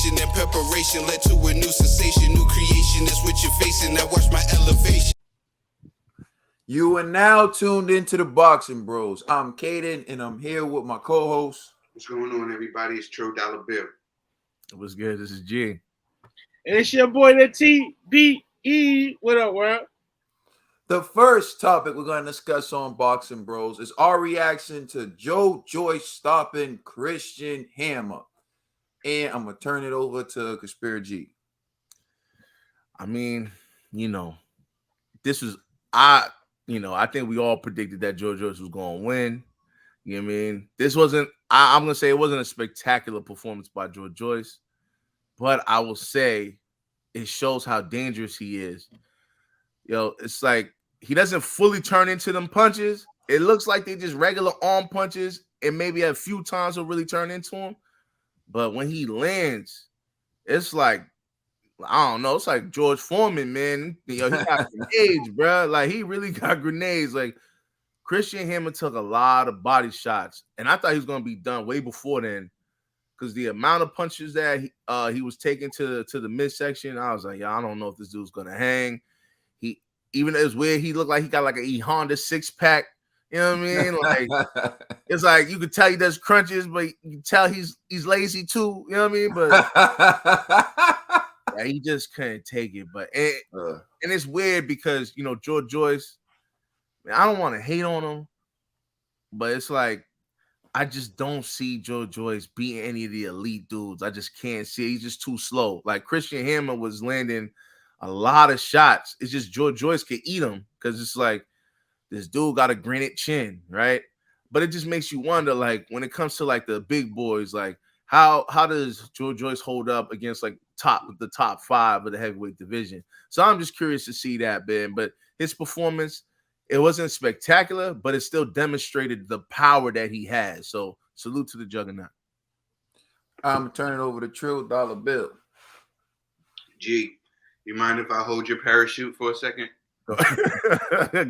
motivation and preparation led to a new sensation, new creation. That's what you're facing. Now watch my elevation. You are now tuned into the Boxing Bros. I'm Caden, and I'm here with my co-host. What's going on, everybody? It's True Dollar Bill. What's good? This is G. And it's your boy, the TBE. What up, world? The first topic we're going to discuss on Boxing Bros is our reaction to Joyce stopping Christian Hammer. And I'm going to turn it over to Conspiracy G. I mean, this was I think we all predicted that Joyce was going to win. You know what I mean? This wasn't, I'm going to say it wasn't a spectacular performance by Joyce, but I will say it shows how dangerous he is. It's like he doesn't fully turn into them punches. It looks like they just regular arm punches, and maybe a few times will really turn into him. But when he lands, it's like, I don't know. It's like George Foreman, man. He got grenades, bro. Like, he really got grenades. Like, Christian Hammer took a lot of body shots, and I thought he was going to be done way before then, because the amount of punches that he was taking to the midsection, I was like, yeah, I don't know if this dude's going to hang. Even though it's weird, he looked like he got like a Honda 6-pack. You know what I mean? Like, it's like you could tell he does crunches, but you can tell he's lazy too. You know what I mean? But yeah, he just couldn't take it. But and it's weird because Joyce, man, I don't want to hate on him, but it's like I just don't see Joyce beating any of the elite dudes. I just can't see it. He's just too slow. Like, Christian Hammer was landing a lot of shots. It's just Joyce could eat them because it's like this dude got a granite chin, right? But it just makes you wonder, like, when it comes to like the big boys, like how does Joyce hold up against like the top 5 of the heavyweight division? So I'm just curious to see that, man. But his performance, it wasn't spectacular, but it still demonstrated the power that he has. So salute to the juggernaut. I'm going to turn it over to True Dollar Bill. G, you mind if I hold your parachute for a second?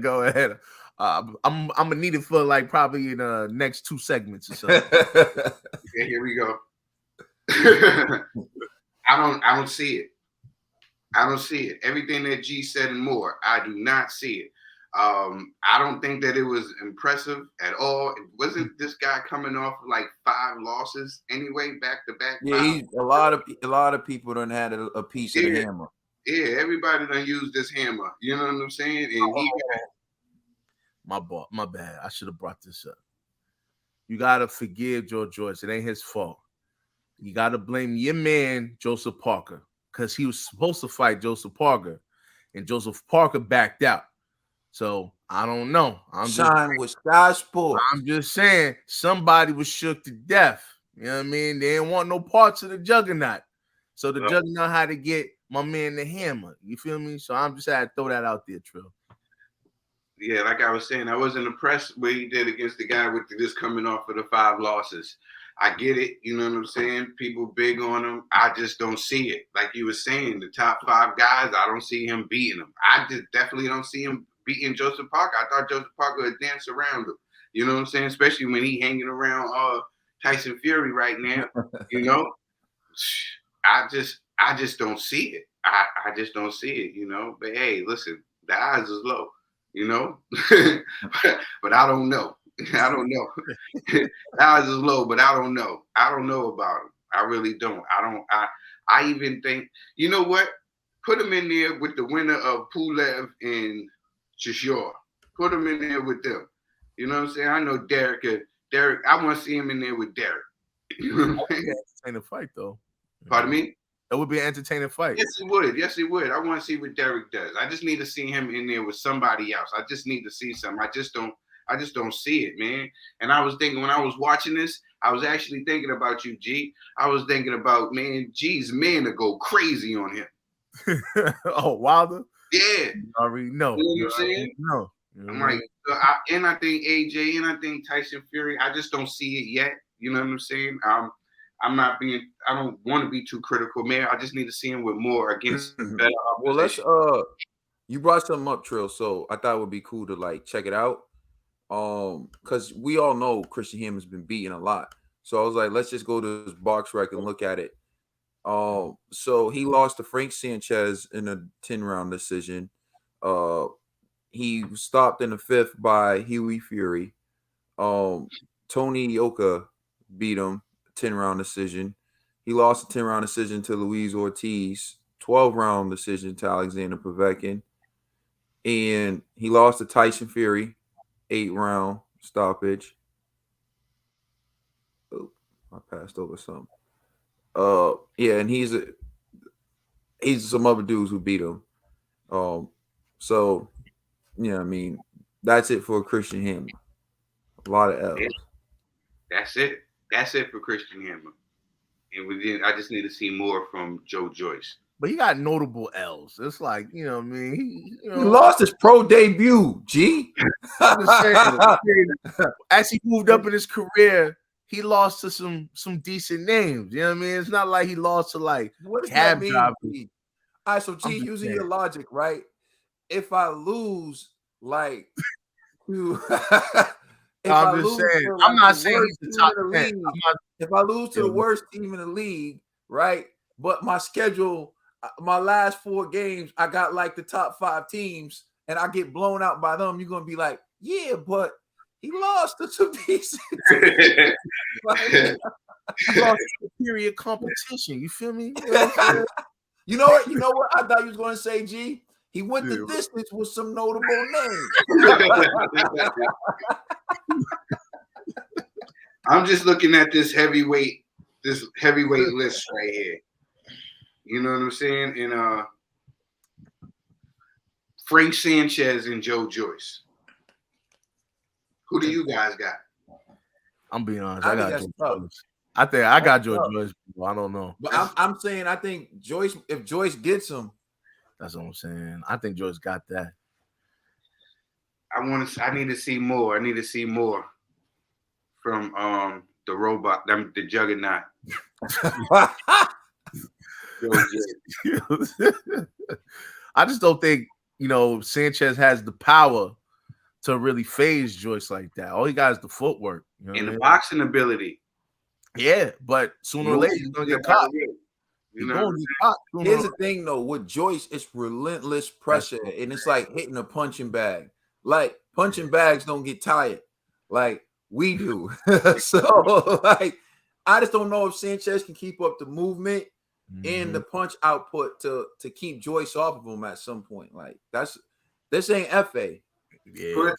Go ahead. I'm gonna need it for like probably in the next 2 segments or so. Okay, here we go. I don't see it. I don't see it. Everything that G said and more, I do not see it. I don't think that it was impressive at all. Wasn't this guy coming off like 5 losses anyway, back to back? Yeah, a lot of people done had a piece of the hammer. Yeah, everybody done used this hammer. You know what I'm saying? And my bad. I should have brought this up. You gotta forgive Joyce. It ain't his fault. You gotta blame your man Joseph Parker, because he was supposed to fight Joseph Parker, and Joseph Parker backed out. So I don't know. I'm just saying somebody was shook to death. You know what I mean? They didn't want no parts of the juggernaut. So the juggernaut had to get my man the hammer. You feel me? So I'm just had to throw that out there, Trill. Yeah, like I was saying, I wasn't impressed what he did against the guy with this coming off of the 5 losses. I get it. You know what I'm saying? People big on him. I just don't see it. Like you were saying, the top 5 guys, I don't see him beating them. I just definitely don't see him beating Joseph Parker. I thought Joseph Parker would dance around him. You know what I'm saying? Especially when he hanging around Tyson Fury right now. You know, I just don't see it. I just don't see it. You know, but hey, listen, the odds is low. You know, but I don't know. I don't know. The odds is low, but I don't know. I don't know about him. I really don't. I even think, you know what? Put him in there with the winner of Pulev and Chisora. Put him in there with them. You know what I'm saying? I know Derek. I want to see him in there with Derek. You know what I'm saying? Entertaining fight, though. Pardon me? It would be an entertaining fight. Yes, it would. Yes, it would. I want to see what Derek does. I just need to see him in there with somebody else. I just need to see something. I just don't see it, man. And I was thinking when I was watching this, I was actually thinking about you, G. I was thinking about, man, G's man to go crazy on him. Oh, Wilder? Yeah. You already know. You know what I'm saying? No. I'm like, and I think AJ and I think Tyson Fury, I just don't see it yet. You know what I'm saying? I don't want to be too critical, man. I just need to see him with more against better opposition. Well, you brought something up, Trill, so I thought it would be cool to like check it out. Because we all know Christian Hammer's been beaten a lot. So I was like, let's just go to this box rec and look at it. So he lost to Frank Sanchez in a 10-round decision. He was stopped in the 5th by Huey Fury. Tony Yoka beat him 10-round decision. He lost a 10-round decision to Luis Ortiz, 12-round decision to Alexander Povetkin. And he lost to Tyson Fury, 8-round stoppage. Oh, I passed over something. Yeah, and he's some other dudes who beat him. So yeah, I mean, that's it for Christian Hammer. A lot of L's. Yeah. That's it. That's it for Christian Hammer. And I just need to see more from Joe Joyce. But he got notable L's. It's like, you know what I mean? He lost his pro debut, G. I'm just saying, as he moved up in his career, he lost to some decent names. You know what I mean? It's not like he lost to like what does cab that mean, drivers. G? All right, so G, using your logic, right? If I lose, like, to I'm just saying. I'm not saying he's the top 10. If I lose to the worst team in the league, right? But my schedule, my last 4 games, I got like the top 5 teams, and I get blown out by them. You're gonna be like, yeah, but he lost to some decent. He lost superior competition. You feel me? You know what? You know what? I thought you was gonna say, G. He went the distance with some notable names. I'm just looking at this heavyweight list right here. You know what I'm saying? And Frank Sanchez and Joe Joyce. Who do you guys got? I'm being honest. I got Joe Joyce. I think I got Joe Joyce. I don't know. But I'm saying I think Joyce, if Joyce gets him. That's what I'm saying. I think Joyce got that. I need to see more. I need to see more from the robot, the juggernaut. I just don't think, Sanchez has the power to really phase Joyce like that. All he got is the footwork. And the boxing ability. Yeah, but sooner or later he's gonna get caught. Here's the thing, though, with Joyce, it's relentless pressure, and it's like hitting a punching bag. Like, punching bags don't get tired, like we do. So, like, I just don't know if Sanchez can keep up the movement and the punch output to keep Joyce off of him at some point. Like, this ain't FA. Yeah,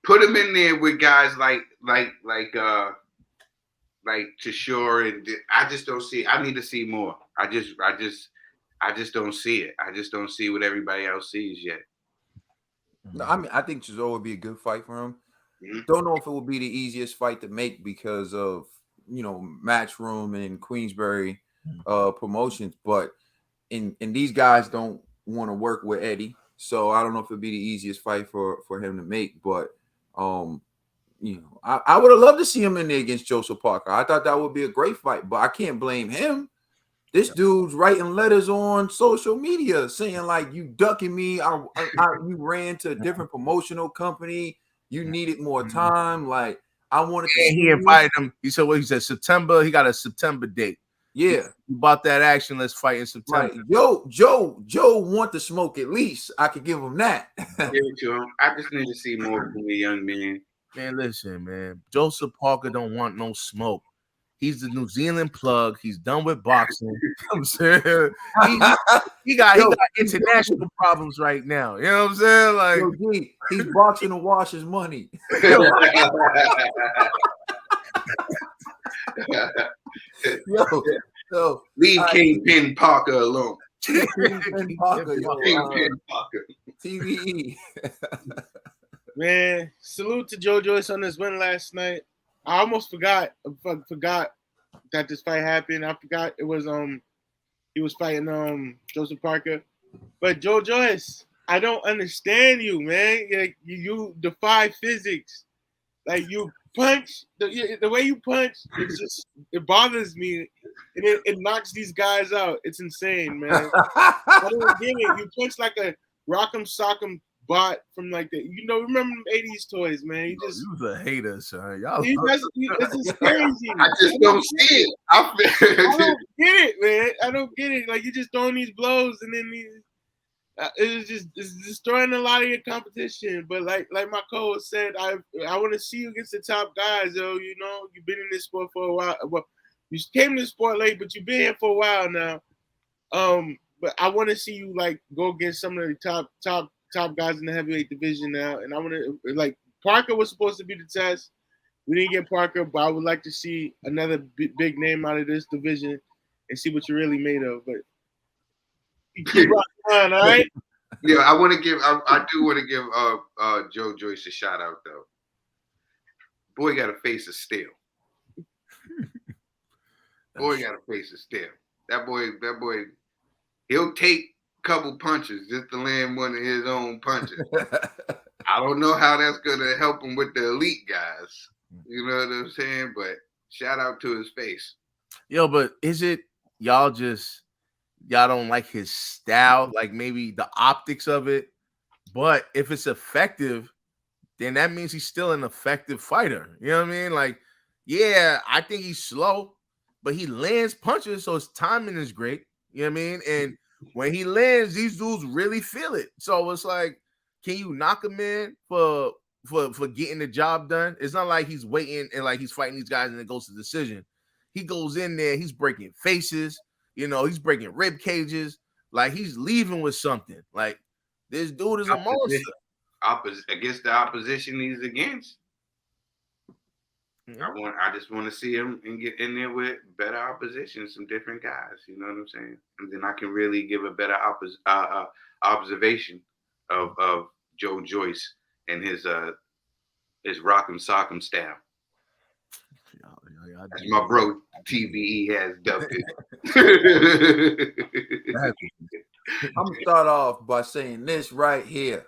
put him in there with guys like Tashore, and I just don't see. I need to see more. I just don't see it. I just don't see what everybody else sees yet. No, I mean, I think Chisora would be a good fight for him. Don't know if it will be the easiest fight to make because of Matchroom and Queensberry promotions, but and these guys don't want to work with Eddie, so I don't know if it'll be the easiest fight for him to make. But I would have loved to see him in there against Joseph Parker. I thought that would be a great fight, but I can't blame him. This dude's writing letters on social media saying like, "You ducking me. You ran to a different promotional company. You needed more time. Like, I wanted to." He invited him. He said, "What?" He said, "September." He got a September date. Yeah, you bought that action. Let's fight in September. Right. Joe want to smoke at least. I could give him that. Give it to him. I just need to see more from the young man. Man, listen, man. Joseph Parker don't want no smoke. He's the New Zealand plug. He's done with boxing. You know what I'm saying? He got international problems right now. You know what I'm saying? Like, he's boxing to wash his money. Leave Kingpin Parker alone. Kingpin Parker. Parker. TVE. Man, salute to Joe Joyce on his win last night. I almost forgot that this fight happened. I forgot it was he was fighting Joseph Parker. But Joe Joyce, I don't understand you, man. Like, you defy physics. Like, you punch the way you punch, it bothers me. And it knocks these guys out. It's insane, man. I don't get it. You punch like a rock'em sock'em bought from like the remember them 80s toys, man. He just You was a hater, son. Y'all. this is crazy. I just don't see it. I don't get it, man. I don't get it. Like, you're just throwing these blows, and then it's destroying a lot of your competition. But like my co-host said, I want to see you against the top guys, yo. You know, you've been in this sport for a while. Well, you came to the sport late, but you've been here for a while now. But I want to see you like go against some of the top guys in the heavyweight division now. And I want to, like, Parker was supposed to be the test. We didn't get Parker, but I would like to see another big name out of this division and see what you're really made of. But you keep rocking on, all right? Yeah, I do want to give Joe Joyce a shout out though. Boy got a face of steel. Boy got a face of steel. That boy, he'll take a couple punches just to land one of his own punches. I don't know how that's gonna help him with the elite guys. You know what I'm saying? But shout out to his face. Yo, but is it y'all don't like his style, like maybe the optics of it? But if it's effective, then that means he's still an effective fighter. You know what I mean? Like, yeah, I think he's slow, but he lands punches, so his timing is great. You know what I mean? And when he lands, these dudes really feel it. So it's like, can you knock him in for getting the job done? It's not like he's waiting and like he's fighting these guys and it goes to decision. He goes in there, he's breaking faces, he's breaking rib cages, like he's leaving with something. Like, this dude is a monster. Against the opposition he's against. Mm-hmm. I just want to see him and get in there with better opposition, some different guys. You know what I'm saying? And then I can really give a better observation of Joe Joyce and his rock'em sock'em style. As my bro TBE has dubbed it. I'm gonna start off by saying this right here.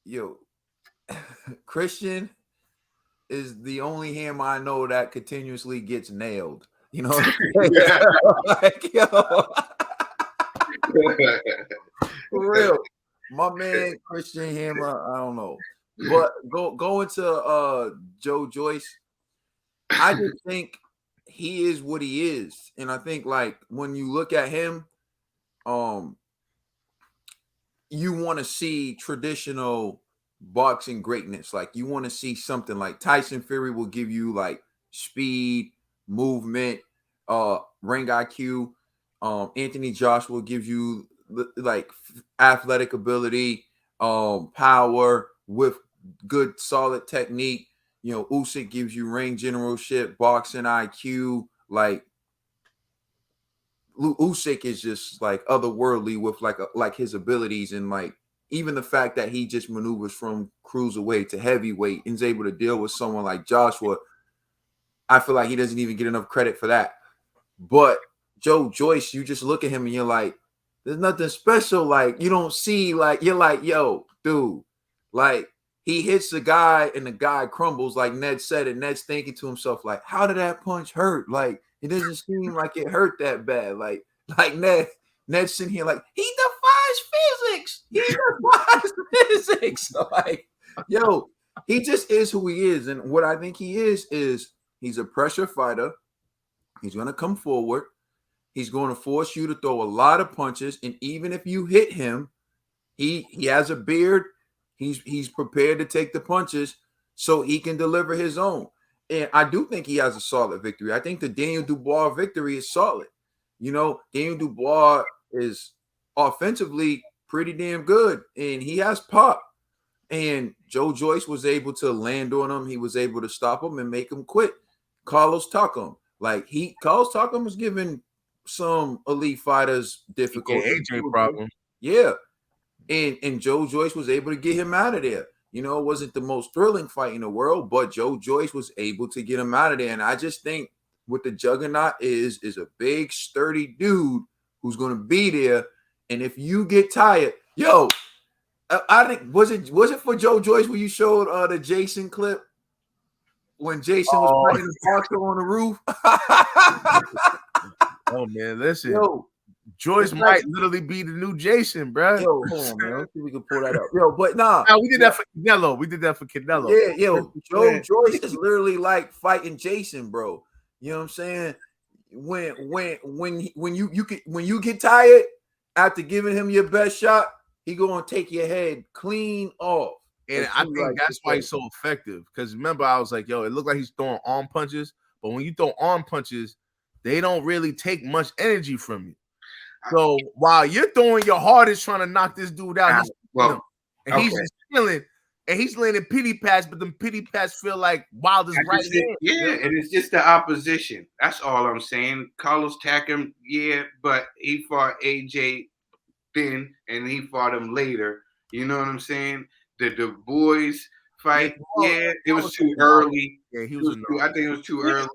Yo, Christian is the only him I know that continuously gets nailed. You know what I'm saying? Like, yo, for real. My man Christian Hammer, I don't know. But going to Joe Joyce, I just think he is what he is. And I think, like, when you look at him, you want to see traditional boxing greatness. Like, you want to see something like Tyson Fury will give you like speed, movement, ring IQ. Anthony Joshua gives you like athletic ability, power with good solid technique. Usyk gives you ring generalship, boxing IQ. Like, Usyk is just like otherworldly with like his abilities, and like even the fact that he just maneuvers from cruiserweight to heavyweight and is able to deal with someone like Joshua. I feel like he doesn't even get enough credit for that. But Joe Joyce, you just look at him and you're like, there's nothing special. Like, you don't see, like, you're like, yo, dude, like, he hits the guy and the guy crumbles, like Ned said, and Ned's thinking to himself, like, how did that punch hurt? Like, it doesn't seem like it hurt that bad. Like Ned's sitting here like, he defies physics. He defies physics. Like, yo, he just is who he is. And what I think he is he's a pressure fighter. He's going to come forward. He's going to force you to throw a lot of punches. And even if you hit him, he has a beard. He's prepared to take the punches so he can deliver his own. And I do think he has a solid victory. I think the Daniel Dubois victory is solid. Daniel Dubois is offensively pretty damn good, and he has pop. And Joe Joyce was able to land on him. He was able to stop him and make him quit. Carlos Takam, Carlos Takam was giving some elite fighters difficulty. AJ problem. Yeah. And Joe Joyce was able to get him out of there. It wasn't the most thrilling fight in the world, but Joe Joyce was able to get him out of there. And I just think what the juggernaut is a big, sturdy dude who's going to be there. And if you get tired, yo, I think was it for Joe Joyce when you showed the Jason clip when Jason was playing the boxer on the roof? Oh man, listen. Yo, Joyce It's might like- literally be the new Jason, bro. Yo, hold on, man. Let's see if we can pull that up. Yo, but nah. Nah, we did that for Canelo. We did that for Canelo. Yeah, yo, Joe Yeah. Joyce is literally like fighting Jason, bro. You know what I'm saying? When you get tired after giving him your best shot, he gonna take your head clean off. And as I he think likes that's to why say. he's so effective. Because remember, I was like, yo, it looked like he's throwing arm punches, but when you throw arm punches, they don't really take much energy from you. So while you're throwing your hardest trying to knock this dude out, he's he's just chilling, and he's landing pity pass, but them pity pass feel like Wilder's right hand. Yeah, and it's just the opposition. That's all I'm saying. Carlos Takam, yeah, but he fought AJ then, and he fought him later. You know what I'm saying? The boys fight, yeah, it was too early. Yeah, he was. I think it was too early.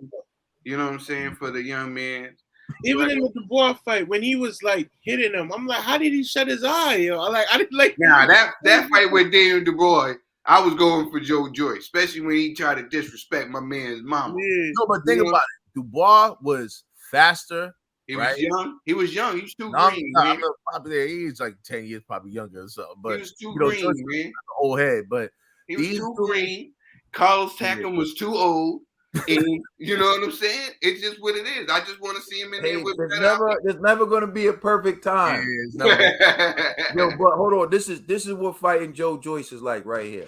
You know what I'm saying, for the young man. Even in the Dubois fight, when he was like hitting him, I'm like, how did he shut his eye? Yo? I didn't like. Nah, that fight with Daniel Dubois, I was going for Joe Joyce, especially when he tried to disrespect my man's mama. Yeah. No, but think about it. Dubois was faster. He right? was young. He was young. He was too No, green, I'm man. not probably he's like 10 years probably younger or something. But He was too you know, green, Joyce man. was an old head, but He was these too two- green. Carlos Takam was too old. And you know what I'm saying? It's just what it is. I just want to see him in there Hey, with there's never gonna be a perfect time. Yeah, it's never- Yo, but hold on. This is what fighting Joe Joyce is like right here.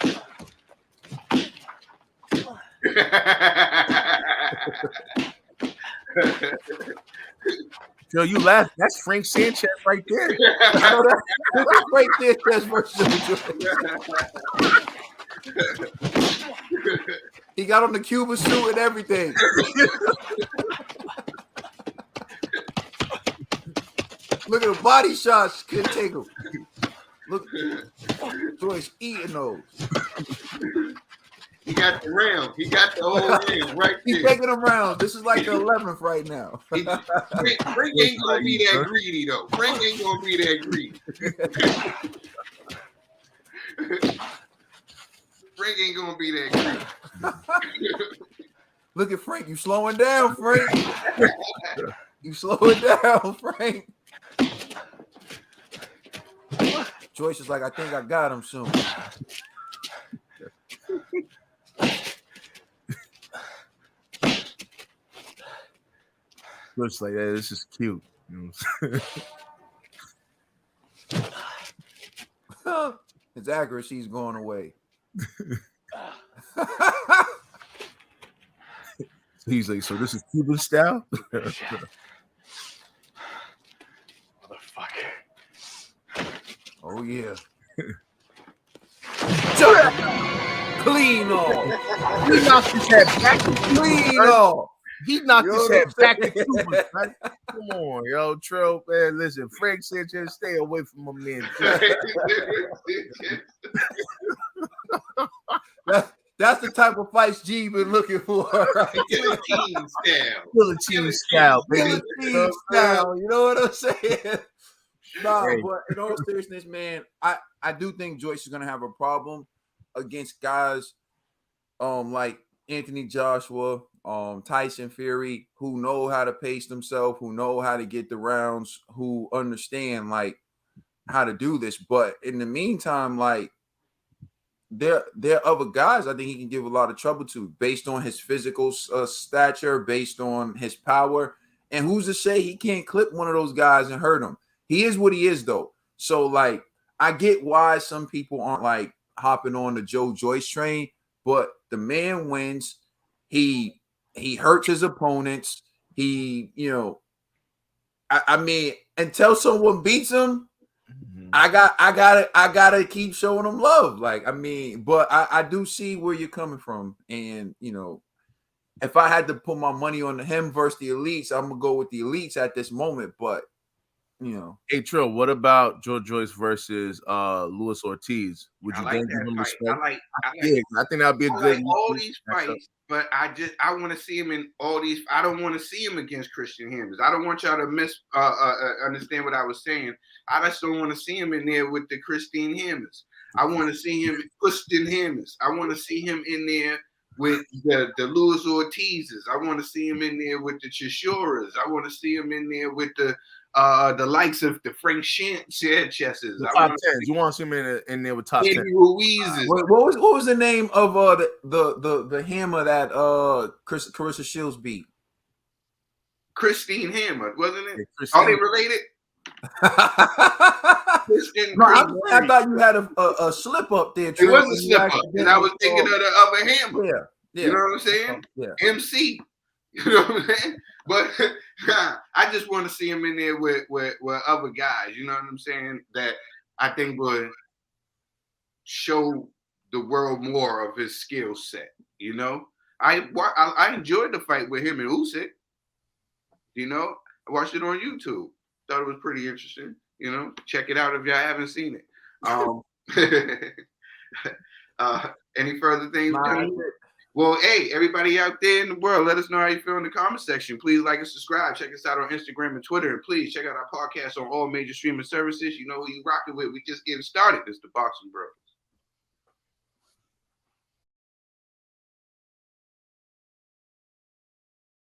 Yo, you laugh. That's Frank Sanchez right there. I know that. This is right there. That's versus Joe Joyce. He got on the Cuban suit and everything. Look at the body shots. Couldn't take him. Look, Joyce eating those. He got the round. He got the whole round right He's there. taking them rounds. This is like the 11th right now. Frank ain't gonna be that greedy though. Frank ain't gonna be that greedy. Frank ain't gonna be that greedy. Look at Frank. You slowing down, Frank. You slowing down, Frank. Joyce is like, I think I got him soon. Looks like that. This is cute. You know? His accuracy's going away. He's like, so this is Cuban style? Oh yeah. Clean off. He knocked his head back. Clean off. He knocked You his know head what back I'm to Cuba, man. Come on, yo, Trill, man. Listen, Frank Sanchez, stay away from my man. That's the type of fights G been looking for. Right? Guillotine style. Guillotine style, baby. Guillotine style, you know what I'm saying? Nah, Hey. but in all seriousness, man, I do think Joyce is gonna have a problem against guys like Anthony Joshua, Tyson Fury, who know how to pace themselves, who know how to get the rounds, who understand like how to do this. But in the meantime, like there are other guys I think he can give a lot of trouble to based on his physical stature, based on his power. And who's to say he can't clip one of those guys and hurt him? He is what he is, though. So, like, I get why some people aren't like hopping on the Joe Joyce train, but the man wins. He hurts his opponents. He, you know, I mean, until someone beats him, I gotta keep showing him love. Like, I mean, but I do see where you're coming from. And, you know, if I had to put my money on him versus the elites, I'm gonna go with the elites at this moment. But, you know. Hey, Trill, what about Joe Joyce versus Luis Ortiz? Would I you like then give that him fight. respect? I like Yeah, I think that'd be a I good. like all these fights, but I want to see him in all these. I don't want to see him against Christian Hammers. I don't want y'all to understand what I was saying. I just don't want to see him in there with the Christine Hammers. I want to see him Christian Hammers. I want to see him in there with the Luis Ortizes. I want to see him in there with the Chishoras. I want to see him in there with the the likes of the Frank Sanchez's. The I top want tens. You want to see him in there with top 10. Eddie Ruiz's. What was the name of the hammer that Carissa Shields beat? Christine Hammer, wasn't it? Yeah, Christine. Are they related? Christian No, Chris I thought you had a slip up there. It Trey, was a when you slip up, and I was accidentally thinking of saw- the other Hammer. Yeah, You know what I'm saying? yeah. MC. You know what I'm saying? But I just want to see him in there with other guys. You know what I'm saying? That I think would show the world more of his skill set. You know, I enjoyed the fight with him and Usyk. You know, I watched it on YouTube. Thought it was pretty interesting. You know, check it out if y'all haven't seen it. Any further things? Nah, Well, hey, everybody out there in the world, let us know how you feel in the comment section. Please like and subscribe. Check us out on Instagram and Twitter. And please check out our podcast on all major streaming services. You know who you rocking with. We just getting started. It's the Boxing Bro.